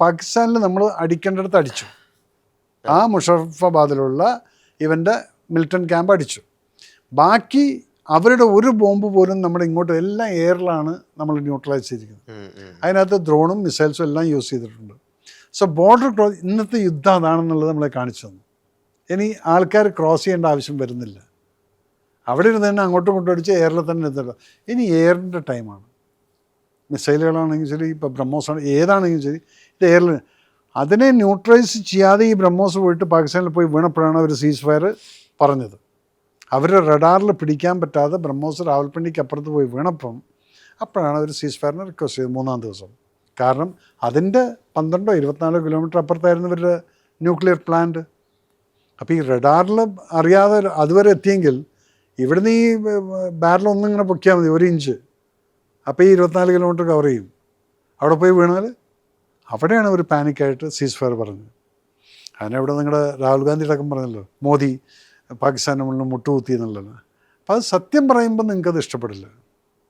പാകിസ്ഥാനിൽ നമ്മൾ അടിക്കേണ്ടടുത്ത് അടിച്ചു. ആ മുഷറഫാബാദിലുള്ള ഇവൻ്റെ മിലിറ്റൻ ക്യാമ്പ് അടിച്ചു. ബാക്കി അവരുടെ ഒരു ബോംബ് പോലും നമ്മുടെ ഇങ്ങോട്ട് എല്ലാം എയറിലാണ് നമ്മൾ ന്യൂട്രലൈസ് ചെയ്തിരിക്കുന്നത്. അതിനകത്ത് ഡ്രോണും മിസൈൽസും എല്ലാം യൂസ് ചെയ്തിട്ടുണ്ട്. സോ ബോർഡർ ക്രോസ് ഇന്നത്തെ യുദ്ധം അതാണെന്നുള്ളത് നമ്മളെ കാണിച്ചു തന്നു. ഇനി ആൾക്കാർ ക്രോസ് ചെയ്യേണ്ട ആവശ്യം വരുന്നില്ല. അവിടെ ഇരുന്ന് തന്നെ അങ്ങോട്ടും ഇങ്ങോട്ടും അടിച്ച് എയറിൽ തന്നെ എത്തില്ല. ഇനി എയറിൻ്റെ ടൈമാണ്. മിസൈലുകളാണെങ്കിൽ ശരി, ഇപ്പോൾ ബ്രഹ്മോസാണ്, ഏതാണെങ്കിലും ശരി, ഇത് എയറിൽ അതിനെ ന്യൂട്രലൈസ് ചെയ്യാതെ ഈ ബ്രഹ്മോസ് പോയിട്ട് പാകിസ്ഥാനിൽ പോയി വീണപ്പോഴാണ് അവർ സീസ് ഫയർ പറഞ്ഞത്. അവരുടെ റഡാറിൽ പിടിക്കാൻ പറ്റാതെ ബ്രഹ്മോസ് രാവൽപിണ്ടിക്ക് അപ്പുറത്ത് പോയി വീണപ്പം അപ്പോഴാണ് അവർ സീസ് ഫയറിനെ റിക്വസ്റ്റ് ചെയ്തത് 3-ാം ദിവസം. കാരണം അതിൻ്റെ 12-24 കിലോമീറ്റർ അപ്പുറത്തായിരുന്നു ഇവരുടെ ന്യൂക്ലിയർ പ്ലാന്റ്. അപ്പോൾ ഈ റഡാറിൽ അറിയാതെ അതുവരെ എത്തിയെങ്കിൽ ഇവിടുന്ന് ഈ ബാരലൊന്നും ഇങ്ങനെ പൊക്കിയാൽ മതി, 1 ഇഞ്ച്, അപ്പോൾ ഈ 24 കിലോമീറ്റർ കവർ ചെയ്യും. അവിടെ പോയി വീണാൽ അവിടെയാണ് ഒരു പാനിക്കായിട്ട് സീസ് ഫയർ പറഞ്ഞത്. അതിനവിടെ നിങ്ങളുടെ രാഹുൽ ഗാന്ധി അടക്കം പറഞ്ഞല്ലോ, മോദി പാകിസ്ഥാൻ്റെ മുന്നിൽ മുട്ടുകുത്തി എന്നുള്ളത്. അപ്പോൾ അത് സത്യം പറയുമ്പോൾ നിങ്ങൾക്കത് ഇഷ്ടപ്പെടില്ല.